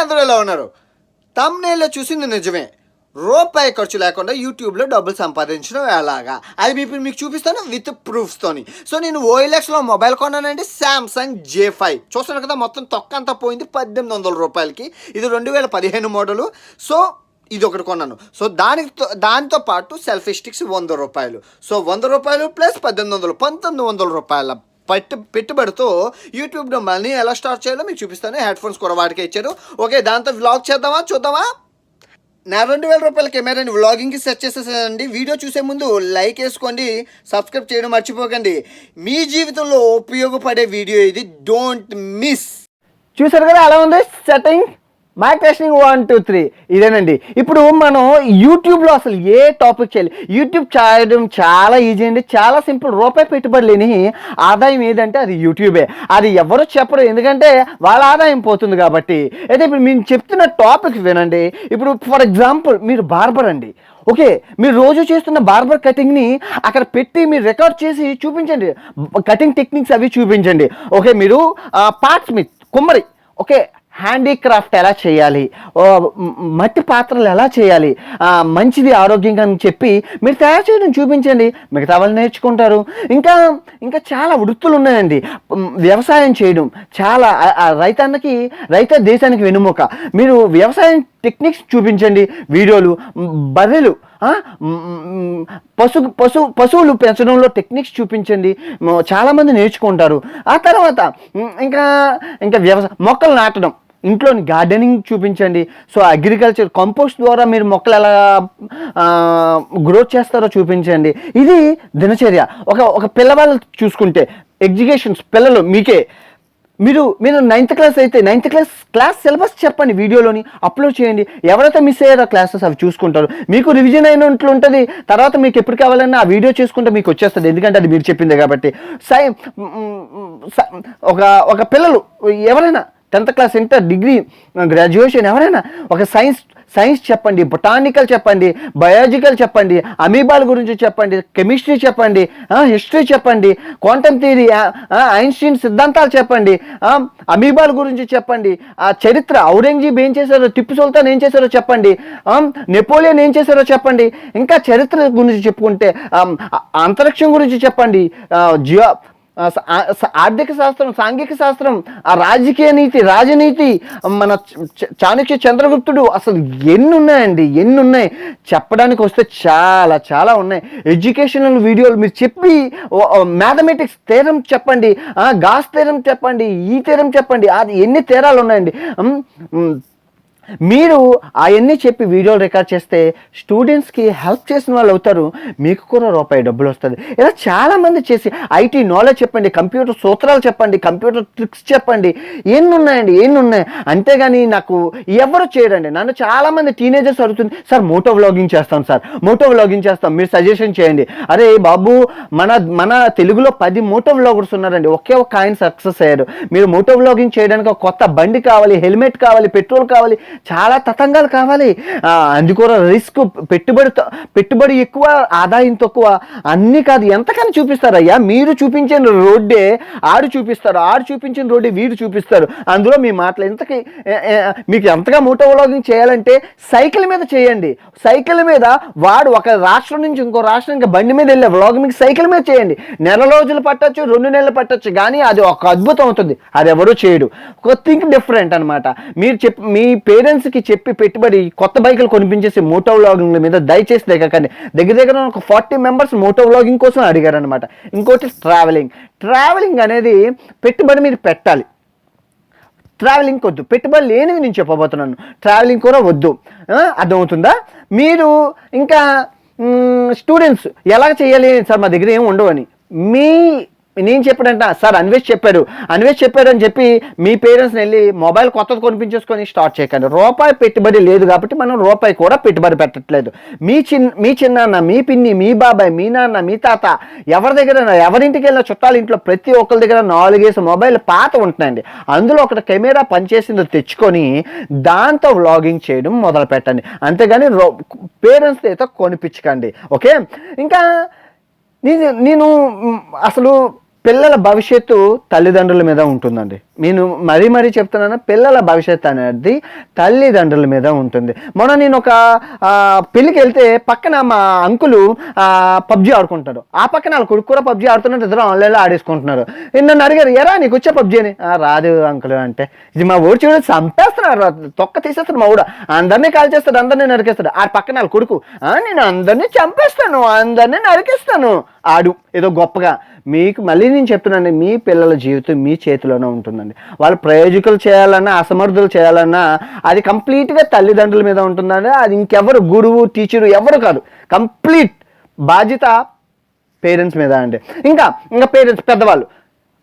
అందరూ ఇలా ఉన్నారు. తమ్నేల్లో చూసింది నిజమే. రూపాయి ఖర్చు లేకుండా యూట్యూబ్లో డబ్బులు సంపాదించడం ఎలాగా, అది ఇప్పుడు మీకు చూపిస్తాను విత్ ప్రూఫ్స్తోని. సో నేను ఓఎల్ఎక్స్లో మొబైల్ కొన్నానండి, శాంసంగ్ J5. చూస్తున్నారు కదా, మొత్తం తొక్క అంతా పోయింది 1800 రూపాయలకి. ఇది 2015 మోడలు. సో ఇది ఒకటి కొన్నాను. సో దాంతో పాటు సెల్ఫీ స్టిక్స్ 100 రూపాయలు. సో 100 రూపాయలు ప్లస్ 1800, 1900 రూపాయల పెట్టుబడితో యూట్యూబ్లో మనీ ఎలా స్టార్ట్ చేయాలో మీకు చూపిస్తాను. హెడ్ ఫోన్స్ కూడా వాటికే ఇచ్చారు. ఓకే, దాంతో వ్లాగ్ చూద్దామా. నా 2000 రూపాయల కెమెరాని వ్లాగింగ్కి సెట్ చేసేసానండి. వీడియో చూసే ముందు లైక్ వేసుకోండి, సబ్స్క్రైబ్ చేయడం మర్చిపోకండి. మీ జీవితంలో ఉపయోగపడే వీడియో ఇది, డోంట్ మిస్. చూసారు కదా అలా ఉంది సెట్టింగ్. మైక్ టెస్టింగ్ 1 2 3 ఇదేనండి. ఇప్పుడు మనం యూట్యూబ్లో అసలు ఏ టాపిక్ చేయాలి, యూట్యూబ్ చేయడం చాలా ఈజీ అండి, చాలా సింపుల్. రూపాయి పెట్టుబడి లేని ఆదాయం ఏదంటే అది యూట్యూబే. అది ఎవరు చెప్పరు, ఎందుకంటే వాళ్ళ ఆదాయం పోతుంది కాబట్టి. అయితే ఇప్పుడు మేము చెప్తున్న టాపిక్ వినండి. ఇప్పుడు ఫర్ ఎగ్జాంపుల్ మీరు బార్బర్ అండి. ఓకే, మీరు రోజు చేస్తున్న బార్బర్ కటింగ్ని అక్కడ పెట్టి మీరు రికార్డ్ చేసి చూపించండి, కటింగ్ టెక్నిక్స్ అవి చూపించండి. ఓకే, మీరు పార్ట్స్ మీ కుమ్మరి, ఓకే, హ్యాండీక్రాఫ్ట్ ఎలా చేయాలి, మట్టి పాత్రలు ఎలా చేయాలి, మంచిది ఆరోగ్యంగా అని చెప్పి మీరు తయారు చేయడం చూపించండి, మిగతా వాళ్ళు నేర్చుకుంటారు. ఇంకా చాలా వృత్తులు ఉన్నాయండి. వ్యవసాయం చేయడం చాలా, రైతే దేశానికి వెన్నుముక. మీరు వ్యవసాయం టెక్నిక్స్ చూపించండి, వీడియోలు. బర్రెలు, పశువులు పెంచడంలో టెక్నిక్స్ చూపించండి, చాలామంది నేర్చుకుంటారు. ఆ తర్వాత ఇంకా వ్యవసాయం, మొక్కలు నాటడం, ఇంట్లోని గార్డెనింగ్ చూపించండి. సో అగ్రికల్చర్ కంపోస్ట్ ద్వారా మీరు మొక్కలు ఎలా గ్రోత్ చేస్తారో చూపించండి. ఇది దినచర్య. ఒక పిల్లవాళ్ళు చూసుకుంటే ఎడ్యుకేషన్స్, పిల్లలు మీకే, మీరు 9th క్లాస్ అయితే 9th క్లాస్ సిలబస్ చెప్పండి, వీడియోలోని అప్లోడ్ చేయండి. ఎవరైతే మిస్ అయ్యారో క్లాసెస్ అవి చూసుకుంటారు, మీకు రివిజన్ అయినట్లు ఉంటుంది. తర్వాత మీకు ఎప్పుడు కావాలన్నా ఆ వీడియో చూసుకుంటే మీకు వచ్చేస్తుంది, ఎందుకంటే అది మీరు చెప్పిందే కాబట్టి. ఒక పిల్లలు ఎవరైనా 10th class, inter, degree, graduation ఎవరైనా ఒక సైన్స్ చెప్పండి, బొటానికల్ చెప్పండి, బయాలజికల్ చెప్పండి, అమీబాల్ గురించి చెప్పండి, కెమిస్ట్రీ చెప్పండి, హిస్టరీ చెప్పండి, క్వాంటమ్ థియరీ, ఐన్స్టీన్ సిద్ధాంతాలు చెప్పండి, అమీబాల్ గురించి చెప్పండి, చరిత్ర, ఔరంగజేబ్ ఏం చేశారో, టిప్పు సుల్తాన్ ఏం చేశారో చెప్పండి, నెపోలియన్ ఏం చేశారో చెప్పండి. ఇంకా చరిత్ర గురించి చెప్పుకుంటే అంతరిక్షం గురించి చెప్పండి, ఆర్థిక శాస్త్రం, సాంఘిక శాస్త్రం, రాజకీయ నీతి, రాజనీతి, మన చాణక్య, చంద్రగుప్తుడు, అసలు ఎన్ని ఉన్నాయి చెప్పడానికి వస్తే చాలా చాలా ఉన్నాయి. ఎడ్యుకేషనల్ వీడియోలు మీరు చెప్పి, మ్యాథమెటిక్స్ థీరం చెప్పండి, గాస్ థీరం చెప్పండి, ఈ థీరం చెప్పండి, అది ఎన్ని థీరాలు ఉన్నాయండి. మీరు అవన్నీ చెప్పి వీడియోలు రికార్డ్ చేస్తే స్టూడెంట్స్కి హెల్ప్ చేసిన వాళ్ళు అవుతారు, మీకు కూడా రూపాయి డబ్బులు వస్తుంది. ఇలా చాలామంది చేసి ఐటీ నాలెడ్జ్ చెప్పండి, కంప్యూటర్ సూత్రాలు చెప్పండి, కంప్యూటర్ ట్రిక్స్ చెప్పండి, ఎన్ని ఉన్నాయి. అంతేగాని నాకు ఎవరు చేయడండి. నన్ను చాలామంది టీనేజర్స్ అడుగుతుంది, సార్ మోటో వ్లాగింగ్ చేస్తాం, మీరు సజెషన్ చేయండి. అరే బాబు, మన తెలుగులో 10 మోటో వ్లాగర్స్ ఉన్నారండి, ఒకే ఒక ఆయన సక్సెస్ అయ్యారు. మీరు మోటో వ్లాగింగ్ చేయడానికి ఒక కొత్త బండి కావాలి, హెల్మెట్ కావాలి, పెట్రోల్ కావాలి, చాలా తతంగాలు కావాలి. అందుకోర రిస్క్, పెట్టుబడి ఎక్కువ, ఆదాయం తక్కువ. అన్నీ కాదు, ఎంతకని చూపిస్తారయ్యా. మీరు చూపించిన రోడ్డే ఆడు చూపిస్తారు, ఆడు చూపించిన రోడ్డే వీడు చూపిస్తారు. అందులో మీ మాటలు మీకు ఎంతగా మోటో వ్లాగింగ్ చేయాలంటే సైకిల్ మీద చేయండి. సైకిల్ మీద వాడు ఒక రాష్ట్రం నుంచి ఇంకో రాష్ట్రానికి బండి మీద వెళ్ళే వ్లాగింగ్ సైకిల్ మీద చేయండి. నెల రోజులు పట్టచ్చు, 2 నెలలు పట్టచ్చు, కానీ అది ఒక అద్భుతం అవుతుంది. అది ఎవరూ చేయడు. థింక్ డిఫరెంట్ అనమాట. మీరు మీ పేరెంట్స్కి చెప్పి పెట్టుబడి కొత్త బైకులు కొనిపించేసి మోటో వ్లాగింగ్ మీద దయచేసి దగ్గర ఒక 40 మెంబర్స్ మోటో వ్లాగింగ్ కోసం అడిగారనమాట. ఇంకోటి ట్రావెలింగ్ అనేది పెట్టుబడి మీరు పెట్టాలి. ట్రావెలింగ్ వద్దు, పెట్టుబడి లేనివి నేను చెప్పబోతున్నాను. ట్రావెలింగ్ కూడా వద్దు, అర్థమవుతుందా? మీరు ఇంకా స్టూడెంట్స్ ఎలా చేయాలి సార్, మా దగ్గర ఏమి ఉండవని నేను చెప్పాడంట, సార్ అన్వేష్ చెప్పారు అని చెప్పి మీ పేరెంట్స్ని వెళ్ళి మొబైల్ కొత్తది కొనిపించేసుకొని స్టార్ట్ చేయకండి. రూపాయి పెట్టుబడి లేదు కాబట్టి మనం రూపాయి కూడా పెట్టుబడి పెట్టట్లేదు. మీ చిన్నాన్న, మీ పిన్ని, మీ బాబాయ్, మీ నాన్న, మీ తాత, ఎవరింటికి వెళ్ళిన చుట్టాల ఇంట్లో ప్రతి ఒక్కరి దగ్గర 4 మొబైల్ పాత ఉంటున్నాయండి. అందులో ఒకటి కెమెరా పనిచేసిందో తెచ్చుకొని దాంతో వ్లాగింగ్ చేయడం మొదలు పెట్టండి. అంతేగాని పేరెంట్స్ అయితే కొనిపించకండి. ఓకే, ఇంకా నేను అసలు పిల్లల భవిష్యత్తు తల్లిదండ్రుల మీద ఉంటుందండి. నేను మరీ చెప్తున్నాను, పిల్లల భవిష్యత్తు అనేది తల్లిదండ్రుల మీద ఉంటుంది. మొన్న నేను ఒక పెళ్ళికి వెళ్తే పక్కన మా అంకులు పబ్జీ ఆడుకుంటారు, ఆ పక్కన వాళ్ళ కొడుకు కూడా పబ్జీ ఆడుతున్నారు, ఇద్దరు ఆన్లైన్లో ఆడేసుకుంటున్నారు. నన్ను అడిగారు, ఎరా నీకు వచ్చే పబ్జీ అని. రాదు అంకులు అంటే, ఇది మా ఊరు చూడ చంపేస్తున్నారు, తొక్క తీసేస్తాడు మా ఊడ, అందరినీ కాల్ చేస్తాడు, అందరినీ నరికేస్తాడు. ఆ పక్కన వాళ్ళ కొడుకు, నేను అందరినీ చంపేస్తాను, అందరినీ నరికేస్తాను ఆడు ఏదో గొప్పగా. మీకు మళ్ళీ నేను చెప్తున్నాను, మీ పిల్లల జీవితం మీ చేతిలోనే ఉంటుందండి. వాళ్ళు ప్రయోజకులు చేయాలన్నా అసమర్థులు చేయాలన్నా అది కంప్లీట్గా తల్లిదండ్రుల మీద ఉంటుందండి. అది ఇంకెవరు, గురువు టీచరు ఎవరు కాదు, కంప్లీట్ బాధ్యత పేరెంట్స్ మీద అండి. ఇంకా పేరెంట్స్, పెద్దవాళ్ళు,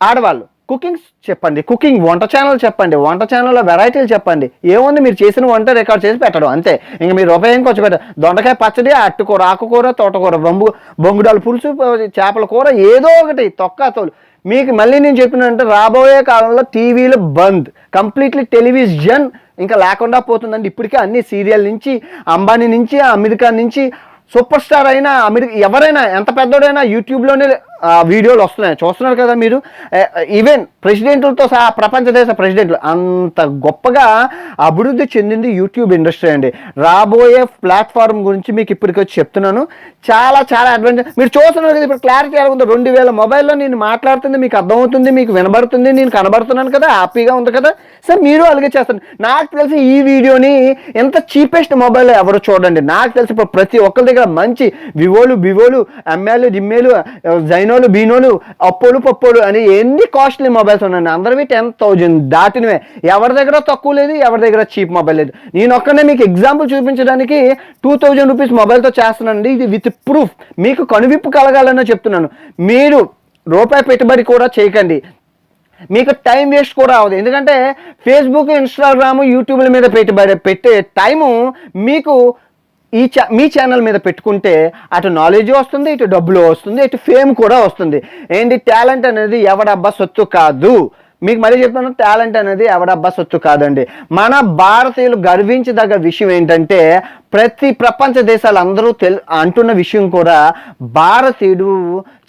ఆడవాళ్ళు కుకింగ్ చెప్పండి, కుకింగ్ వంట ఛానల్ చెప్పండి, వంట ఛానల్లో వెరైటీలు చెప్పండి. ఏముంది, మీరు చేసిన వంట రికార్డ్ చేసి పెట్టడం అంతే. ఇంకా మీరు రూపాయి ఖర్చు పెట్టారు, దొండకాయ పచ్చడి, అట్టుకూర, ఆకుకూర, తోటకూర, బొంగుడాలు పులుసు, చేపల కూర, ఏదో ఒకటి తొక్కాతోలు. మీకు మళ్ళీ నేను చెప్పినంటే రాబోయే కాలంలో టీవీలు బంద్, కంప్లీట్లీ టెలివిజన్ ఇంకా లేకుండా పోతుందండి. ఇప్పటికే అన్ని సీరియల్ నుంచి, అంబానీ నుంచి, అమెరికా నుంచి, సూపర్ స్టార్ అయినా, అమెరికా ఎవరైనా ఎంత పెద్దోడైనా యూట్యూబ్లోనే వీడియోలు వస్తున్నాయి, చూస్తున్నారు కదా మీరు. ఈవెన్ ప్రెసిడెంట్లతో సహా, ప్రపంచ దేశ ప్రెసిడెంట్లు, అంత గొప్పగా అభివృద్ధి చెందింది యూట్యూబ్ ఇండస్ట్రీ అండి. రాబోయే ప్లాట్ఫామ్ గురించి మీకు ఇప్పటికి వచ్చి చెప్తున్నాను, చాలా అడ్వాంటేజ్. మీరు చూస్తున్నారు కదా ఇప్పుడు క్లారిటీ ఎలా ఉందో, 2000 మొబైల్లో నేను మాట్లాడుతుంది మీకు అర్థమవుతుంది, మీకు వినబడుతుంది, నేను కనబడుతున్నాను కదా, హ్యాపీగా ఉంది కదా సార్. మీరు అలాగే చేస్తారు. నాకు తెలిసి ఈ వీడియోని ఎంత చీపెస్ట్ మొబైల్ ఎవరు చూడండి. నాకు తెలిసి ఇప్పుడు ప్రతి ఒక్కరి దగ్గర మంచి వివోలు, ఎంఏలు, జిమ్మేలు, జైనోలు, బీనోలు, అప్పోలు, పప్పోలు అని ఎన్ని కాస్ట్లీ మొబైల్స్ ఉన్నాయండి. అందరివి 10,000 దాటినవే. ఎవరి దగ్గర తక్కువ లేదు, ఎవరి దగ్గర చీప్ మొబైల్ లేదు. నేను ఒక్కనే మీకు ఎగ్జాంపుల్ చూపించడానికి 2000 రూపీస్ మొబైల్తో చేస్తున్నానండి. ఇది విత్ ప్రూఫ్, మీకు కనువిప్పు కలగాలనే చెప్తున్నాను. మీరు రూపాయి పెట్టుబడి కూడా చేయకండి, మీకు టైం వేస్ట్ కూడా అవ్వదు. ఎందుకంటే ఫేస్బుక్, ఇన్స్టాగ్రామ్, యూట్యూబ్ల మీద పెట్టే టైము మీకు మీ ఛానల్ మీద పెట్టుకుంటే అటు నాలెడ్జ్ వస్తుంది, ఇటు డబ్బులు వస్తుంది, ఇటు ఫేమ్ కూడా వస్తుంది. ఏంటి, టాలెంట్ అనేది ఎవడబ్బా సొత్తు కాదు. మీకు మళ్ళీ చెప్తాను, టాలెంట్ అనేది ఎవడబ్బా సొత్తు కాదండి. మన భారతీయులు గర్వించదగ్గ విషయం ఏంటంటే, ప్రతి ప్రపంచ దేశాలు అందరూ అంటున్న విషయం కూడా, భారతీయుడు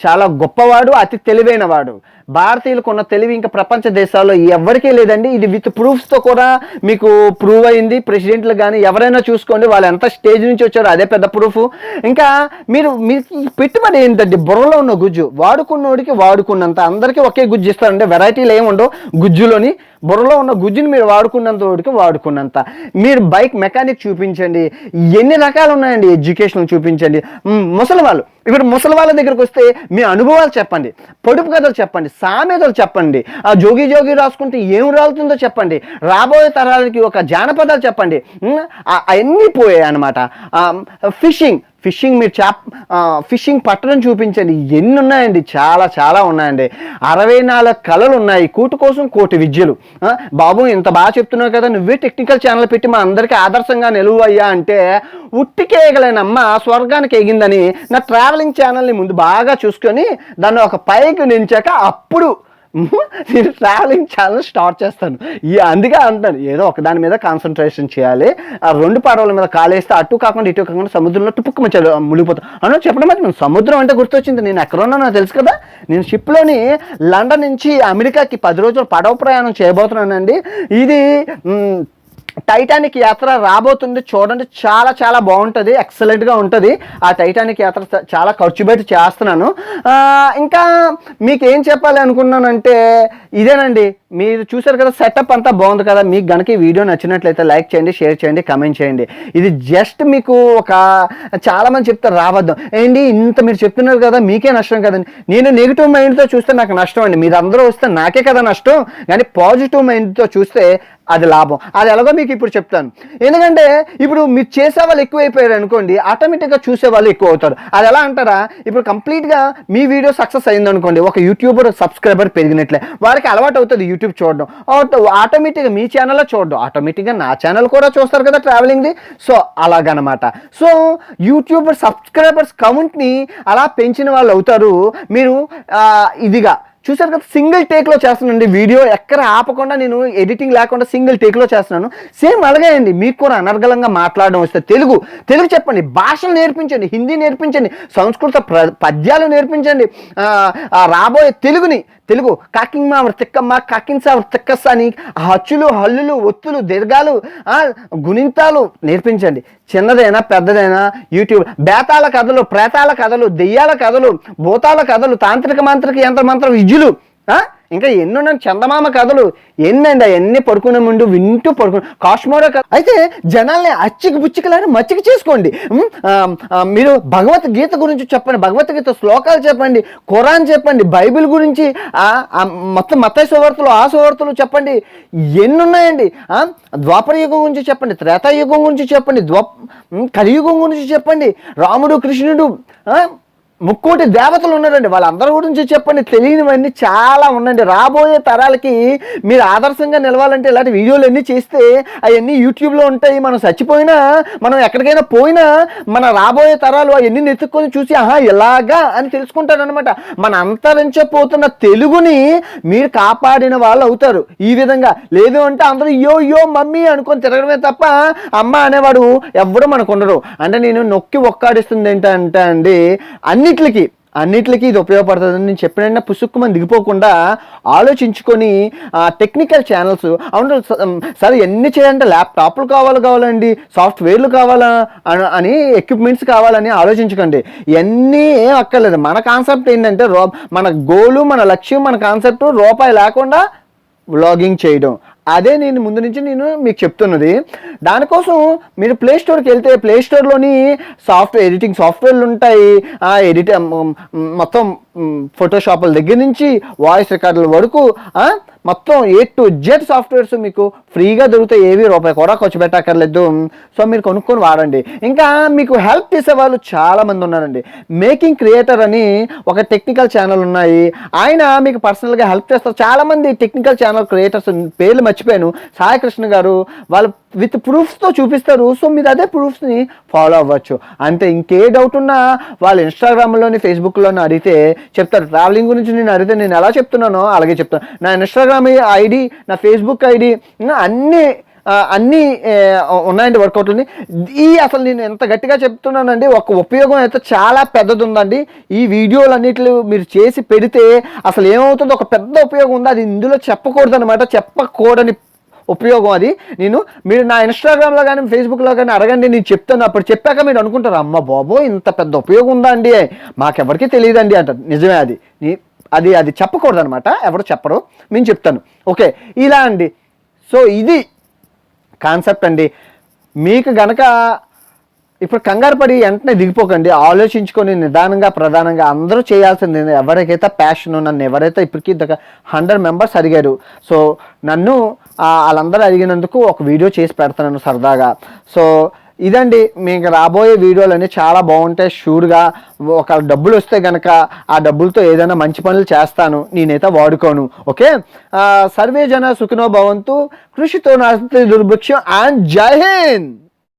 చాలా గొప్పవాడు, అతి తెలివైన వాడు. భారతీయులకు ఉన్న తెలివి ఇంకా ప్రపంచ దేశాల్లో ఎవరికీ లేదండి. ఇది విత్ ప్రూఫ్స్తో కూడా మీకు ప్రూవ్ అయింది. ప్రెసిడెంట్లు కానీ ఎవరైనా చూసుకోండి, వాళ్ళు ఎంత స్టేజ్ నుంచి వచ్చారో అదే పెద్ద ప్రూఫ్. ఇంకా మీకు పెట్టుబడి ఏంటంటే, బుర్రలో ఉన్న గుజ్జు, వాడుకున్నోడికి వాడుకున్నంత, అందరికీ ఒకే గుజ్జు ఇస్తారండి. వెరైటీలు ఏముండవు గుజ్జులోని. బుర్రలో ఉన్న గుజ్జుని మీరు వాడుకున్నంత వాడికి వాడుకున్నంత. మీరు బైక్ మెకానిక్ చూపించండి, ఎన్ని రకాలు ఉన్నాయండి, ఎడ్యుకేషన్ చూపించండి. ముసలి వాళ్ళు, ఇప్పుడు ముసలి వాళ్ళ దగ్గరకు వస్తే మీ అనుభవాలు చెప్పండి, పొడుపు కథలు చెప్పండి, సామెతలు చెప్పండి, ఆ జోగి రాసుకుంటే ఏం రాలుతుందో చెప్పండి, రాబోయే తరాలకి ఒక జానపదాలు చెప్పండి. అవన్నీ పోయాయి అనమాట. ఫిషింగ్ మీరు ఫిషింగ్ పట్టడం చూపించండి. ఎన్ని ఉన్నాయండి, చాలా ఉన్నాయండి. 64 కళలు ఉన్నాయి, కూటు కోసం కోటి విద్యలు. బాబు ఇంత బాగా చెప్తున్నావు కదా, నువ్వే టెక్నికల్ ఛానల్ పెట్టి మా అందరికీ ఆదర్శంగా నిలువయ్యా అంటే, ఉట్టికేయగలేనమ్మా స్వర్గానికి ఎగిందని నా ట్రావెలింగ్ ఛానల్ని ముందు బాగా చూసుకొని దాన్ని ఒక పైకి నించాక అప్పుడు నేను ట్రావెలింగ్ ఛానల్ స్టార్ట్ చేస్తాను. అందుకే అంటాను, ఏదో ఒక దాని మీద కాన్సన్ట్రేషన్ చేయాలి. ఆ 2 పడవల మీద కాలేస్తే అటు కాకుండా ఇటు కాకుండా సముద్రంలో టుపుక్కు మధ్యలో మునిగిపోతాం అన్న చెప్పడం అయితే. సముద్రం అంటే గుర్తొచ్చింది, నేను ఎక్కడ ఉన్నా నాకు తెలుసు కదా. నేను షిప్లోని లండన్ నుంచి అమెరికాకి 10 రోజులు పడవ ప్రయాణం చేయబోతున్నానండి. ఇది టైటానిక్ యాత్ర రాబోతుంది, చూడండి. చాలా బాగుంటుంది, ఎక్సలెంట్గా ఉంటుంది. ఆ టైటానిక్ యాత్ర చాలా ఖర్చు పెట్టి చేస్తున్నాను. ఇంకా మీకు ఏం చెప్పాలి అనుకున్నానంటే ఇదేనండి. మీరు చూసారు కదా, సెటప్ అంతా బాగుంది కదా. మీకు గనక ఈ వీడియో నచ్చినట్లయితే లైక్ చేయండి, షేర్ చేయండి, కమెంట్ చేయండి. ఇది జస్ట్ మీకు చాలామంది చెప్తారు రావద్దాం ఏంటి, ఇంత మీరు చెప్తున్నారు కదా, మీకే నష్టం కదండి. నేను నెగిటివ్ మైండ్తో చూస్తే నాకు నష్టం అండి. మీరు అందరూ వస్తే నాకే కదా నష్టం, కానీ పాజిటివ్ మైండ్తో చూస్తే అది లాభం. అది ఎలాగో మీకు ఇప్పుడు చెప్తాను. ఎందుకంటే ఇప్పుడు మీరు చేసే వాళ్ళు ఎక్కువైపోయారు అనుకోండి, ఆటోమేటిక్గా చూసే వాళ్ళు ఎక్కువ అవుతారు. అది ఎలా అంటారా, ఇప్పుడు కంప్లీట్గా మీ వీడియో సక్సెస్ అయింది అనుకోండి, ఒక యూట్యూబర్ సబ్స్క్రైబర్ పెరిగినట్లే వాడికి అలవాటు అవుతుంది యూట్యూబ్ చూడడం. ఆటోమేటిక్గా మీ ఛానల్లో చూడడం, ఆటోమేటిక్గా నా ఛానల్ కూడా చూస్తారు కదా ట్రావెలింగ్ది. సో అలాగనమాట. సో యూట్యూబర్ సబ్స్క్రైబర్స్ కౌంట్ని అలా పెంచిన వాళ్ళు అవుతారు. మీరు ఇదిగా చూసారు కదా, సింగిల్ టేక్లో చేస్తున్నానండి వీడియో, ఎక్కడ ఆపకుండా నేను ఎడిటింగ్ లేకుండా సింగిల్ టేక్లో చేస్తున్నాను. సేమ్ అలాగే అండి, మీకు కూడా అనర్గళంగా మాట్లాడడం వస్తే తెలుగు చెప్పండి, భాషలు నేర్పించండి, హిందీ నేర్పించండి, సంస్కృత పద్యాలు నేర్పించండి. రాబోయే తెలుగు కాకింగ్ మా తిక్కమ్మ కాకింగ్ సా తిక్కస్స అని హచ్చులు హల్లులు ఒత్తులు దీర్ఘాలు గుణింతాలు నేర్పించండి. చిన్నదైనా పెద్దదైనా యూట్యూబ్ బేతాల కథలు, ప్రేతాల కథలు, దెయ్యాల కథలు, భూతాల కథలు, తాంత్రిక మాంత్రిక యంత్ర విద్యులు, ఇంకా ఎన్నున్న చందమామ కథలు ఎన్నండి. అవన్నీ పడుకునే ముందు వింటూ కాశ్మోరా కథ అయితే జనాల్ని అచ్చికి బుచ్చికలని మచ్చికి చేసుకోండి. మీరు భగవద్గీత గురించి చెప్పండి, భగవద్గీత శ్లోకాలు చెప్పండి, ఖురాన్ చెప్పండి, బైబిల్ గురించి మొత్తం మత్తయి సువార్తలు ఆ సువార్తలు చెప్పండి. ఎన్ని ఉన్నాయండి. ద్వాపర యుగం గురించి చెప్పండి, త్రేతాయుగం గురించి చెప్పండి, కలియుగం గురించి చెప్పండి, రాముడు కృష్ణుడు ముక్కోటి దేవతలు ఉన్నారండి, వాళ్ళందరి గురించి చెప్పండి. తెలియనివన్నీ చాలా ఉన్నాయండి. రాబోయే తరాలకి మీరు ఆదర్శంగా నిలవాలంటే ఇలాంటి వీడియోలు అన్నీ చేస్తే అవన్నీ యూట్యూబ్లో ఉంటాయి. మనం చచ్చిపోయినా, మనం ఎక్కడికైనా పోయినా మన రాబోయే తరాలు అవన్నీ నెత్తుక్కొని చూసి ఇలాగా అని తెలుసుకుంటారనమాట. మన అంతరించిపోతున్న తెలుగుని మీరు కాపాడిన వాళ్ళు అవుతారు. ఈ విధంగా లేదు అంటే అందరూ యో మమ్మీ అనుకొని తిరగడమే తప్ప అమ్మ అనేవాడు ఎవ్వడూ మనకు ఉండరు. అంటే నేను నొక్కి ఒక్కాడిస్తుంది ఏంటంటే అండి, అన్నిటికీ ఇది ఉపయోగపడుతుందని నేను చెప్పిన పుసుక్కుమని దిగిపోకుండా ఆలోచించుకొని టెక్నికల్ ఛానల్స్ అవును సరే ఎన్ని చేయాలంటే ల్యాప్టాప్లు కావాలండి, సాఫ్ట్వేర్లు కావాలా అని ఎక్విప్మెంట్స్ కావాలని ఆలోచించకండి. ఇవన్నీ ఏం అక్కర్లేదు. మన కాన్సెప్ట్ ఏంటంటే మన గోలు, మన లక్ష్యం, మన కాన్సెప్ట్ రూపాయి లేకుండా వ్లాగింగ్ చేయడం. అదే నేను ముందు నుంచి మీకు చెప్తున్నది. దానికోసం మీరు ప్లే స్టోర్కి వెళ్తే ప్లే స్టోర్లోని ఎడిటింగ్ సాఫ్ట్వేర్లు ఉంటాయి. మొత్తం ఫోటోషాప్ల దగ్గర నుంచి వాయిస్ రికార్డుల వరకు మొత్తం A to Z సాఫ్ట్వేర్స్ మీకు ఫ్రీగా దొరుకుతాయి. ఏవి రూపాయి కూడా ఖర్చు పెట్టక్కర్లేదు. సో మీరు కొనుక్కొని వాడండి. ఇంకా మీకు హెల్ప్ చేసే వాళ్ళు చాలామంది ఉన్నారండి. మేకింగ్ క్రియేటర్ అని ఒక టెక్నికల్ ఛానల్ ఉన్నాయి. ఆయన మీకు పర్సనల్గా హెల్ప్ చేస్తారు. చాలామంది టెక్నికల్ ఛానల్ క్రియేటర్స్ పేర్లు మర్చిపోయాను. సాయికృష్ణ గారు వాళ్ళు విత్ ప్రూఫ్స్తో చూపిస్తారు. సో మీరు అదే ప్రూఫ్స్ని ఫాలో అవ్వచ్చు. అంతే. ఇంకే డౌట్ ఉన్నా వాళ్ళు ఇన్స్టాగ్రామ్లోని ఫేస్బుక్లోని అడిగితే చెప్తారు. ట్రావెలింగ్ గురించి నేను అడిగితే నేను ఎలా చెప్తున్నానో అలాగే చెప్తాను. నా ఇన్స్టాగ్రామ్ ఐడి, నా ఫేస్బుక్ ఐడి అన్నీ ఉన్నాయండి వర్కౌట్లని. అసలు నేను ఎంత గట్టిగా చెప్తున్నానండి, ఒక ఉపయోగం అయితే చాలా పెద్దది ఉందండి. ఈ వీడియోలు అన్నిట్లు మీరు చేసి పెడితే అసలు ఏమవుతుందో ఒక పెద్ద ఉపయోగం ఉంది. అది ఇందులో చెప్పకూడదు అనమాట. చెప్పకూడని ఉపయోగం అది. మీరు నా ఇన్స్టాగ్రామ్లో కానీ ఫేస్బుక్లో కానీ అడగండి, నేను చెప్తాను. అప్పుడు చెప్పాక మీరు అనుకుంటారు అమ్మ బాబో ఇంత పెద్ద ఉపయోగం ఉందా అండి, మాకెవరికి తెలియదండి అంటారు. నిజమే. అది చెప్పకూడదు అనమాట. ఎవరు చెప్పరు, నేను చెప్తాను. ఓకే, ఇలా అండి. సో ఇది కాన్సెప్ట్ అండి. మీకు గనక ఇప్పుడు కంగారు పడి వెంటనే దిగిపోకండి. ఆలోచించుకొని నిదానంగా ప్రధానంగా అందరూ చేయాల్సింది ఎవరికైతే ప్యాషన్, నన్ను ఎవరైతే ఇప్పటికీ 100 మెంబర్స్ అడిగారు. సో నన్ను వాళ్ళందరూ అడిగినందుకు ఒక వీడియో చేసి పెడతాను సరదాగా. సో ఇదండి. మీకు రాబోయే వీడియోలు అన్నీ చాలా బాగుంటాయి. షూర్గా ఒక డబ్బులు వస్తే కనుక ఆ డబ్బులతో ఏదైనా మంచి పనులు చేస్తాను. నేనైతే వాడుకోను. ఓకే, సర్వే జన సుఖినో భవంతు, కృషితో నాస్తి దుర్భిక్షం అండ్ జై హింద్.